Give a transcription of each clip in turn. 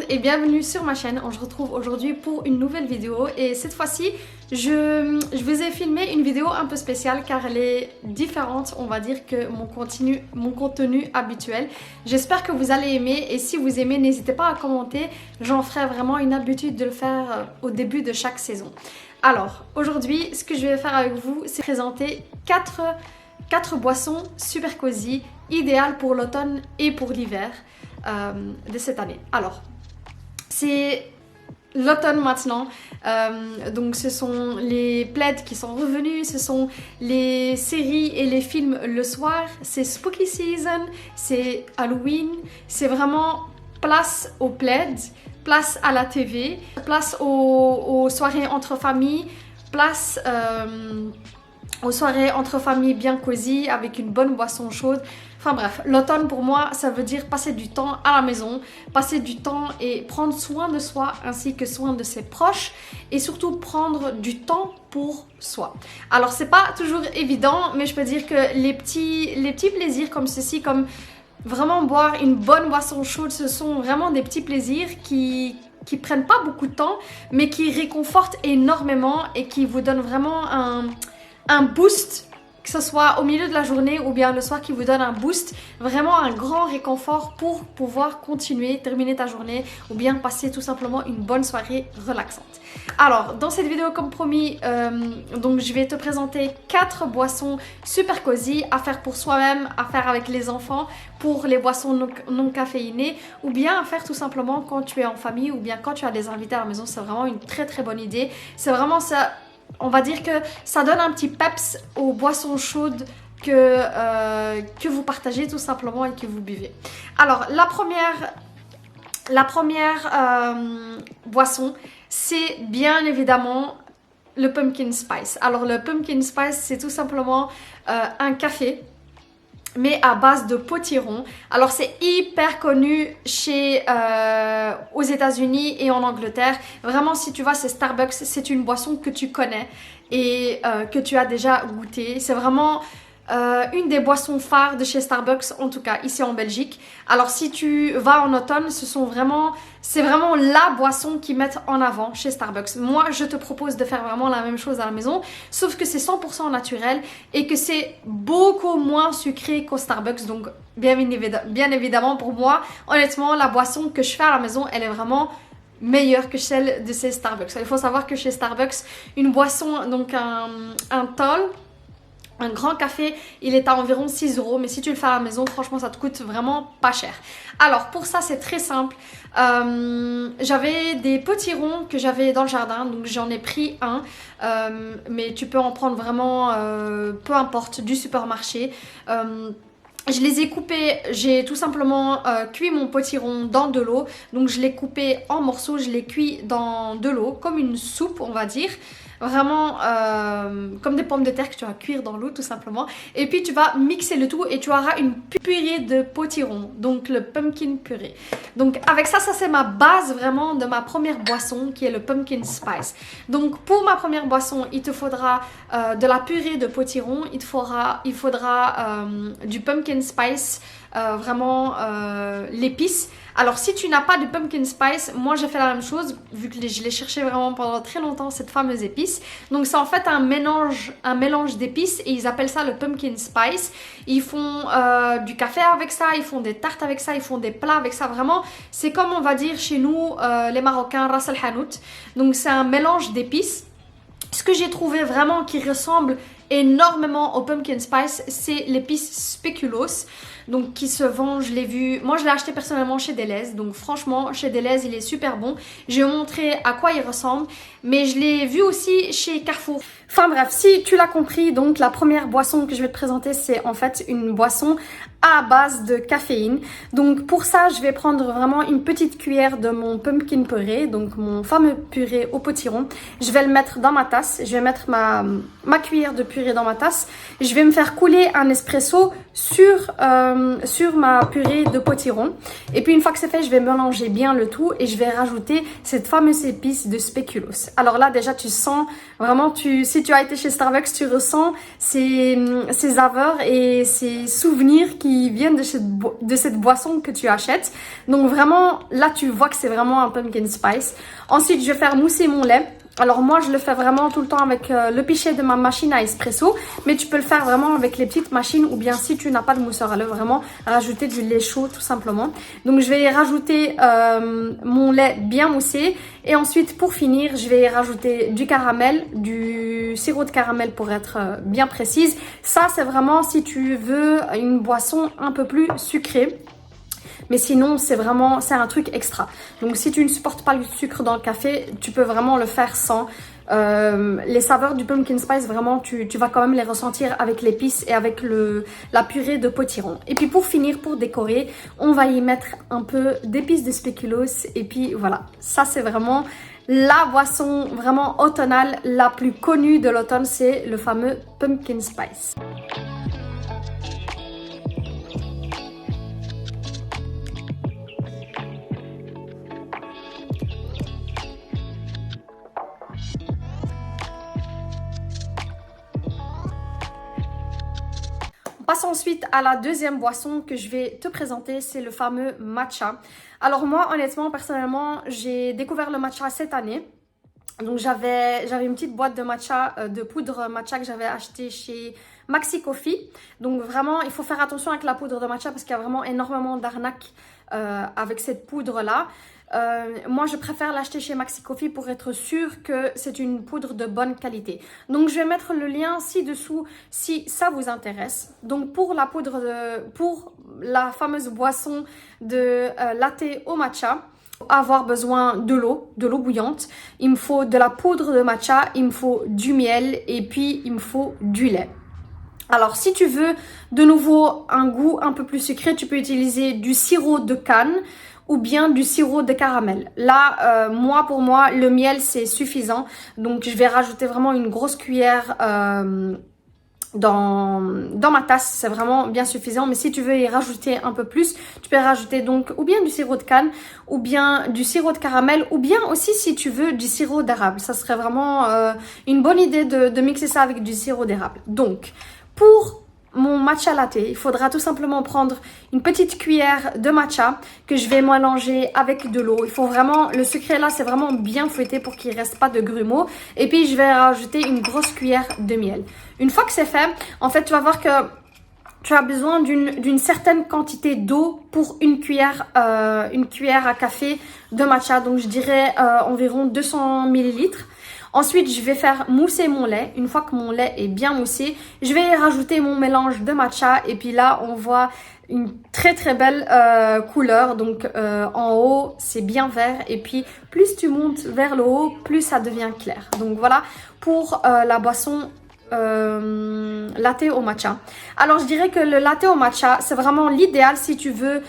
monde et bienvenue sur ma chaîne. On se retrouve aujourd'hui pour une nouvelle vidéo et cette fois-ci je vous ai filmé une vidéo un peu spéciale car elle est différente, on va dire, que mon contenu habituel. J'espère que vous allez aimer et si vous aimez, n'hésitez pas à commenter. J'en ferai vraiment une habitude de le faire au début de chaque saison. Alors aujourd'hui, ce que je vais faire avec vous, c'est présenter 4 boissons super cosy, idéales pour l'automne et pour l'hiver de cette année. Alors, c'est l'automne maintenant, donc ce sont les plaids qui sont revenus, ce sont les séries et les films le soir, c'est Spooky Season, c'est Halloween, c'est vraiment place aux plaids, place à la TV, place aux soirées entre familles, place aux soirées entre familles bien cosy avec une bonne boisson chaude. Enfin bref, l'automne pour moi, ça veut dire passer du temps à la maison, passer du temps et prendre soin de soi ainsi que soin de ses proches et surtout prendre du temps pour soi. Alors c'est pas toujours évident, mais je peux dire que les petits plaisirs comme ceci, comme vraiment boire une bonne boisson chaude, ce sont vraiment des petits plaisirs qui prennent pas beaucoup de temps, mais qui réconfortent énormément et qui vous donnent vraiment un boost, que ce soit au milieu de la journée ou bien le soir, qui vous donne un boost, vraiment un grand réconfort pour pouvoir continuer, terminer ta journée ou bien passer tout simplement une bonne soirée relaxante. Alors dans cette vidéo, comme promis, donc je vais te présenter 4 boissons super cosy à faire pour soi-même, à faire avec les enfants, pour les boissons non caféinées ou bien à faire tout simplement quand tu es en famille ou bien quand tu as des invités à la maison. C'est vraiment une très bonne idée. C'est vraiment ça. On va dire que ça donne un petit peps aux boissons chaudes que vous partagez tout simplement et que vous buvez. Alors la première boisson, c'est bien évidemment le pumpkin spice. Alors le pumpkin spice, c'est tout simplement un café, mais à base de potiron. Alors c'est hyper connu aux États-Unis et en Angleterre. Vraiment, si tu vas chez Starbucks, c'est une boisson que tu connais et que tu as déjà goûté. C'est vraiment une des boissons phares de chez Starbucks, en tout cas ici en Belgique. Alors si tu vas en automne, c'est vraiment la boisson qu'ils mettent en avant chez Starbucks. Moi, je te propose de faire vraiment la même chose à la maison, sauf que c'est 100% naturel et que c'est beaucoup moins sucré qu'au Starbucks. Donc bien évidemment, pour moi, honnêtement, la boisson que je fais à la maison, elle est vraiment meilleure que celle de chez Starbucks. Il faut savoir que chez Starbucks, une boisson, donc un tall, un grand café, il est à environ 6 €, mais si tu le fais à la maison, franchement, ça te coûte vraiment pas cher. Alors, pour ça, c'est très simple. J'avais des potirons que j'avais dans le jardin, donc j'en ai pris un, mais tu peux en prendre vraiment, peu importe, du supermarché. Je les ai coupés, j'ai tout simplement cuit mon potiron dans de l'eau. Donc je l'ai coupé en morceaux, je l'ai cuit dans de l'eau, comme une soupe on va dire. Vraiment comme des pommes de terre que tu vas cuire dans l'eau tout simplement. Et puis tu vas mixer le tout et tu auras une purée de potiron, donc le pumpkin purée. Donc avec ça, c'est ma base vraiment de ma première boisson qui est le pumpkin spice. Donc pour ma première boisson, il te faudra de la purée de potiron, il faudra du pumpkin spice, vraiment l'épice. Alors si tu n'as pas de pumpkin spice, moi j'ai fait la même chose vu que je l'ai cherché vraiment pendant très longtemps, cette fameuse épice. Donc c'est en fait un mélange d'épices et ils appellent ça le pumpkin spice. Ils font du café avec ça, ils font des tartes avec ça, ils font des plats avec ça. Vraiment, c'est comme on va dire chez nous les Marocains, ras el hanout. Donc c'est un mélange d'épices. Ce que j'ai trouvé vraiment qui ressemble énormément au pumpkin spice, c'est l'épice spéculoos, donc qui se vend, je l'ai vu, moi je l'ai acheté personnellement chez Deleuze, donc franchement chez Deleuze il est super bon. Je vais vous montrer à quoi il ressemble, mais je l'ai vu aussi chez Carrefour. Enfin bref, si tu l'as compris, donc la première boisson que je vais te présenter, c'est en fait une boisson à base de caféine. Donc pour ça, je vais prendre vraiment une petite cuillère de mon pumpkin purée, donc mon fameux purée au potiron. Je vais le mettre dans ma tasse, je vais mettre ma cuillère de purée purée dans ma tasse. Je vais me faire couler un espresso sur ma purée de potiron. Et puis une fois que c'est fait, je vais mélanger bien le tout et je vais rajouter cette fameuse épice de spéculoos. Alors là, déjà, tu sens vraiment, si tu as été chez Starbucks, tu ressens ces saveurs et ces souvenirs qui viennent de cette boisson que tu achètes. Donc vraiment, là, tu vois que c'est vraiment un pumpkin spice. Ensuite, je vais faire mousser mon lait. Alors moi, je le fais vraiment tout le temps avec le pichet de ma machine à espresso, mais tu peux le faire vraiment avec les petites machines ou bien si tu n'as pas de mousseur à l'eau, vraiment rajouter du lait chaud tout simplement. Donc je vais rajouter mon lait bien moussé et ensuite pour finir, je vais rajouter du caramel, du sirop de caramel pour être bien précise. Ça, c'est vraiment si tu veux une boisson un peu plus sucrée. Mais sinon, c'est un truc extra. Donc, si tu ne supportes pas le sucre dans le café, tu peux vraiment le faire sans. Les saveurs du pumpkin spice, vraiment, tu vas quand même les ressentir avec l'épice et avec la purée de potiron. Et puis, pour finir, pour décorer, on va y mettre un peu d'épices de spéculoos. Et puis, voilà. Ça, c'est vraiment la boisson vraiment automnale la plus connue de l'automne. C'est le fameux pumpkin spice. On passe ensuite à la deuxième boisson que je vais te présenter, c'est le fameux matcha. Alors moi, honnêtement, personnellement, j'ai découvert le matcha cette année. Donc j'avais une petite boîte de matcha, de poudre matcha que j'avais acheté chez Maxi Coffee. Donc vraiment, il faut faire attention avec la poudre de matcha parce qu'il y a vraiment énormément d'arnaques avec cette poudre-là. Moi, je préfère l'acheter chez Maxi Coffee pour être sûre que c'est une poudre de bonne qualité. Donc, je vais mettre le lien ci-dessous si ça vous intéresse. Donc, pour la fameuse boisson de latte au matcha, avoir besoin de l'eau bouillante. Il me faut de la poudre de matcha, il me faut du miel et puis il me faut du lait. Alors, si tu veux de nouveau un goût un peu plus sucré, tu peux utiliser du sirop de canne ou bien du sirop de caramel. Là, pour moi, le miel, c'est suffisant. Donc, je vais rajouter vraiment une grosse cuillère dans ma tasse. C'est vraiment bien suffisant. Mais si tu veux y rajouter un peu plus, tu peux rajouter donc ou bien du sirop de canne, ou bien du sirop de caramel, ou bien aussi si tu veux du sirop d'érable. Ça serait vraiment une bonne idée de mixer ça avec du sirop d'érable. Donc, pour mon matcha latte, il faudra tout simplement prendre une petite cuillère de matcha que je vais mélanger avec de l'eau. Il faut vraiment, le sucré là, c'est vraiment bien fouetté pour qu'il ne reste pas de grumeaux. Et puis, je vais rajouter une grosse cuillère de miel. Une fois que c'est fait, en fait, tu vas voir que tu as besoin d'une certaine quantité d'eau pour une cuillère à café de matcha. Donc, je dirais environ 200 millilitres. Ensuite, je vais faire mousser mon lait. Une fois que mon lait est bien moussé, je vais rajouter mon mélange de matcha. Et puis là, on voit une très très belle couleur. Donc en haut, c'est bien vert. Et puis, plus tu montes vers le haut, plus ça devient clair. Donc voilà pour la boisson latte au matcha. Alors, je dirais que le latte au matcha, c'est vraiment l'idéal si tu veux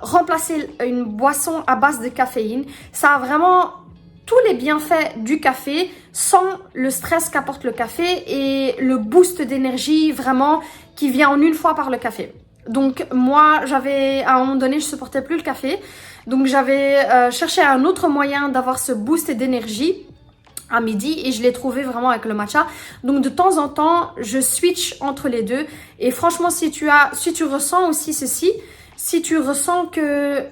remplacer une boisson à base de caféine. Ça a vraiment tous les bienfaits du café sans le stress qu'apporte le café et le boost d'énergie vraiment qui vient en une fois par le café. Donc moi, à un moment donné, je supportais plus le café. Donc j'avais cherché un autre moyen d'avoir ce boost d'énergie à midi et je l'ai trouvé vraiment avec le matcha. Donc de temps en temps, je switch entre les deux. Et franchement, si tu ressens aussi ceci, si tu ressens que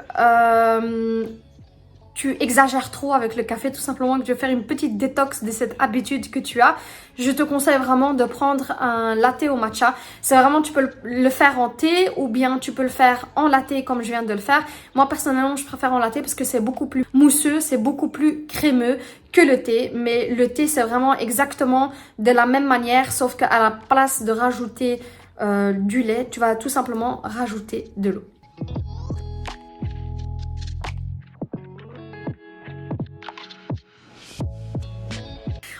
tu exagères trop avec le café, tout simplement que tu veux faire une petite détox de cette habitude que tu as, je te conseille vraiment de prendre un latte au matcha. C'est vraiment, tu peux le faire en thé ou bien tu peux le faire en latte comme je viens de le faire. Moi personnellement, je préfère en latte parce que c'est beaucoup plus mousseux, c'est beaucoup plus crémeux que le thé. Mais le thé, c'est vraiment exactement de la même manière, sauf qu'à la place de rajouter du lait, tu vas tout simplement rajouter de l'eau.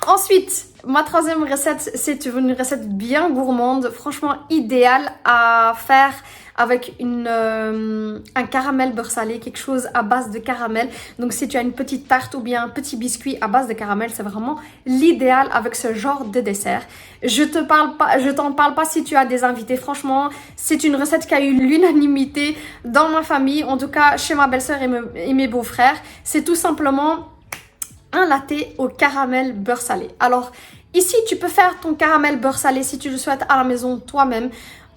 Ensuite, ma troisième recette, c'est une recette bien gourmande, franchement idéale à faire avec un caramel beurre salé, quelque chose à base de caramel. Donc si tu as une petite tarte ou bien un petit biscuit à base de caramel, c'est vraiment l'idéal avec ce genre de dessert. Je t'en parle pas si tu as des invités. Franchement, c'est une recette qui a eu l'unanimité dans ma famille, en tout cas chez ma belle-sœur et mes beaux-frères. C'est tout simplement un latte au caramel beurre salé. Alors ici, tu peux faire ton caramel beurre salé si tu le souhaites à la maison toi-même.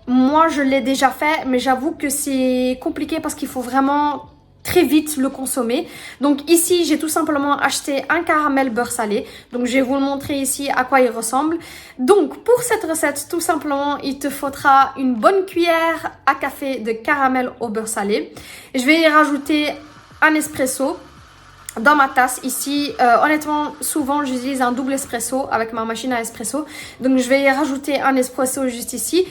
Moi, je l'ai déjà fait, mais j'avoue que c'est compliqué parce qu'il faut vraiment très vite le consommer. Donc ici, j'ai tout simplement acheté un caramel beurre salé. Donc je vais vous le montrer ici à quoi il ressemble. Donc pour cette recette, tout simplement, il te faudra une bonne cuillère à café de caramel au beurre salé. Je vais y rajouter un espresso dans ma tasse ici. Honnêtement, souvent j'utilise un double espresso avec ma machine à espresso. Donc je vais y rajouter un espresso juste ici.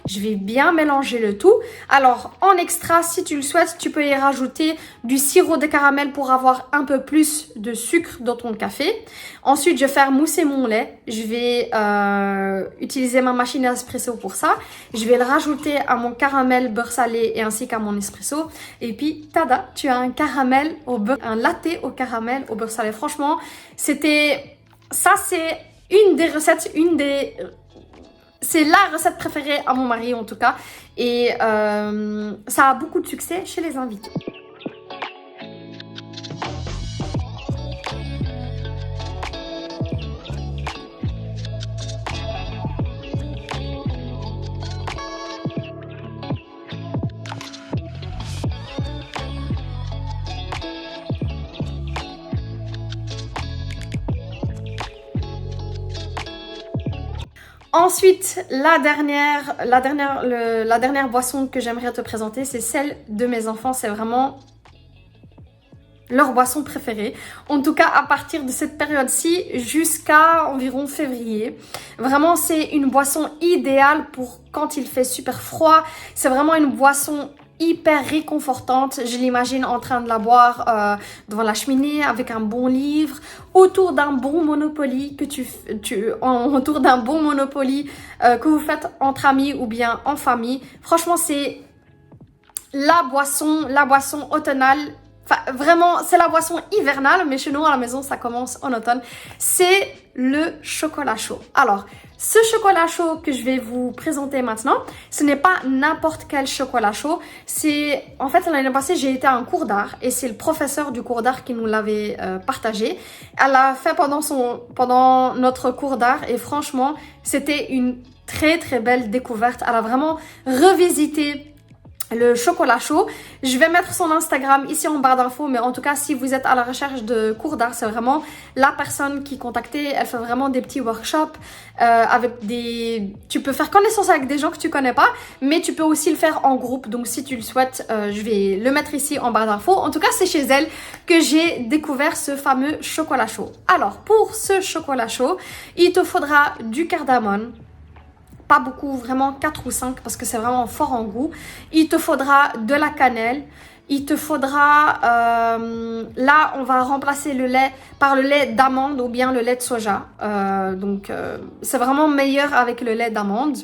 Je vais bien mélanger le tout. Alors, en extra, si tu le souhaites, tu peux y rajouter du sirop de caramel pour avoir un peu plus de sucre dans ton café. Ensuite, je vais faire mousser mon lait. Je vais utiliser ma machine à espresso pour ça. Je vais le rajouter à mon caramel beurre salé et ainsi qu'à mon espresso. Et puis, tada, tu as un caramel au beurre, un latte au caramel au beurre salé. Franchement, c'est une des recettes, c'est la recette préférée à mon mari en tout cas. Et ça a beaucoup de succès chez les invités. Ensuite, la dernière boisson que j'aimerais te présenter, c'est celle de mes enfants. C'est vraiment leur boisson préférée. En tout cas, à partir de cette période-ci jusqu'à environ février. Vraiment, c'est une boisson idéale pour quand il fait super froid. C'est vraiment une boisson hyper réconfortante. Je l'imagine en train de la boire devant la cheminée avec un bon livre, autour d'un bon Monopoly autour d'un bon Monopoly que vous faites entre amis ou bien en famille. Franchement, c'est la boisson automnale. Enfin, vraiment, c'est la boisson hivernale, mais chez nous à la maison, ça commence en automne. C'est le chocolat chaud. Alors, ce chocolat chaud que je vais vous présenter maintenant, ce n'est pas n'importe quel chocolat chaud. En fait, l'année passée, j'ai été à un cours d'art et c'est le professeur du cours d'art qui nous l'avait partagé. Elle l'a fait pendant notre cours d'art et franchement, c'était une très très belle découverte. Elle a vraiment revisité le chocolat chaud. Je vais mettre son Instagram ici en barre d'infos, mais en tout cas, si vous êtes à la recherche de cours d'art, c'est vraiment la personne qui contactez. Elle fait vraiment des petits workshops tu peux faire connaissance avec des gens que tu connais pas, mais tu peux aussi le faire en groupe. Donc, si tu le souhaites, je vais le mettre ici en barre d'infos. En tout cas, c'est chez elle que j'ai découvert ce fameux chocolat chaud. Alors, pour ce chocolat chaud, il te faudra du cardamome. Pas beaucoup, vraiment 4 ou 5 parce que c'est vraiment fort en goût. Il te faudra de la cannelle. Il te faudra, là on va remplacer le lait par le lait d'amande ou bien le lait de soja. C'est vraiment meilleur avec le lait d'amande.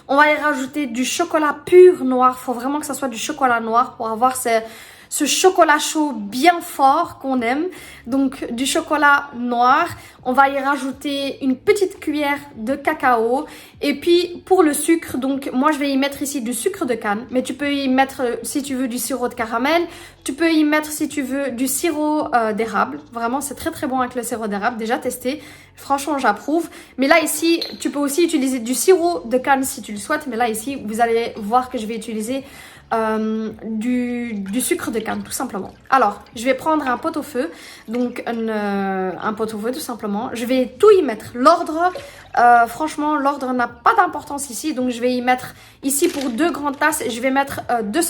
On va y rajouter du chocolat pur noir. Il faut vraiment que ça soit du chocolat noir pour avoir ce chocolat chaud bien fort qu'on aime. Donc du chocolat noir, on va y rajouter une petite cuillère de cacao. Et puis pour le sucre, donc moi je vais y mettre ici du sucre de canne, mais tu peux y mettre si tu veux du sirop de caramel, tu peux y mettre si tu veux du sirop d'érable. Vraiment c'est très très bon avec le sirop d'érable, déjà testé, franchement j'approuve. Mais là ici, tu peux aussi utiliser du sirop de canne si tu le souhaites, mais là ici vous allez voir que je vais utiliser du sucre de canne tout simplement. Alors je vais prendre un pot au feu, donc un pot au feu tout simplement. Je vais tout y mettre, l'ordre Franchement, l'ordre n'a pas d'importance ici. Donc, je vais y mettre, ici pour 2 grandes tasses, je vais mettre 2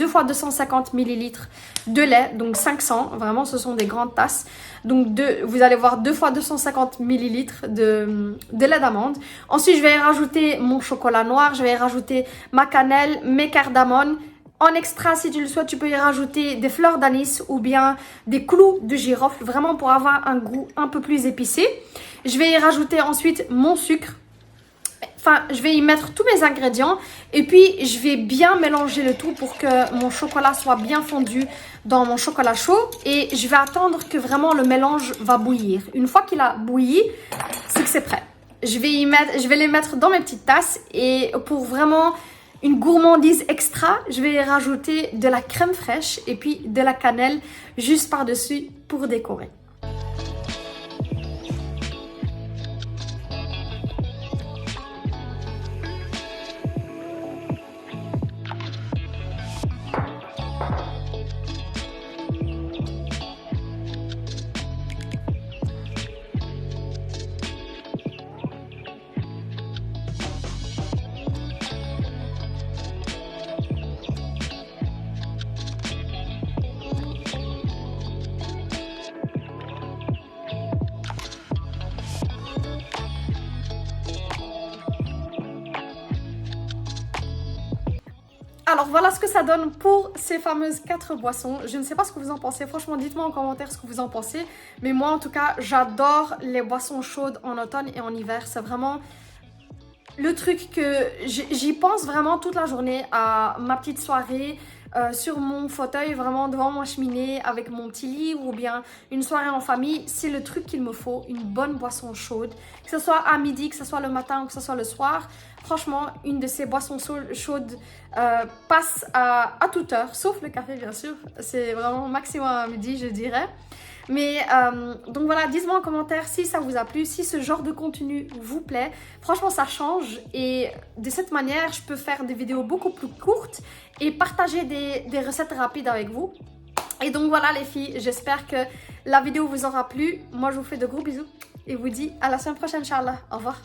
fois 250 millilitres de lait. Donc, 500. Vraiment, ce sont des grandes tasses. Donc, vous allez voir 2 fois 250 millilitres de lait d'amande. Ensuite, je vais y rajouter mon chocolat noir. Je vais y rajouter ma cannelle, mes cardamomes. En extra, si tu le souhaites, tu peux y rajouter des fleurs d'anis ou bien des clous de girofle, vraiment pour avoir un goût un peu plus épicé. Je vais y rajouter ensuite mon sucre. Enfin, je vais y mettre tous mes ingrédients et puis je vais bien mélanger le tout pour que mon chocolat soit bien fondu dans mon chocolat chaud. Et je vais attendre que vraiment le mélange va bouillir. Une fois qu'il a bouilli, c'est que c'est prêt. Je vais les mettre dans mes petites tasses et pour vraiment une gourmandise extra, je vais y rajouter de la crème fraîche et puis de la cannelle juste par-dessus pour décorer. Alors voilà ce que ça donne pour ces fameuses 4 boissons. Je ne sais pas ce que vous en pensez. Franchement, dites-moi en commentaire ce que vous en pensez. Mais moi, en tout cas, j'adore les boissons chaudes en automne et en hiver. C'est vraiment le truc que j'y pense vraiment toute la journée à ma petite soirée. Sur mon fauteuil, vraiment devant ma cheminée avec mon petit livre ou bien une soirée en famille, c'est le truc qu'il me faut, une bonne boisson chaude, que ce soit à midi, que ce soit le matin ou que ce soit le soir. Franchement, une de ces boissons chaudes passe à toute heure, sauf le café bien sûr, c'est vraiment maximum à midi je dirais. Mais donc voilà, dites-moi en commentaire si ça vous a plu, si ce genre de contenu vous plaît. Franchement, ça change et de cette manière, je peux faire des vidéos beaucoup plus courtes et partager des recettes rapides avec vous. Et donc voilà les filles, j'espère que la vidéo vous aura plu. Moi, je vous fais de gros bisous et vous dis à la semaine prochaine, Inch'Allah. Au revoir.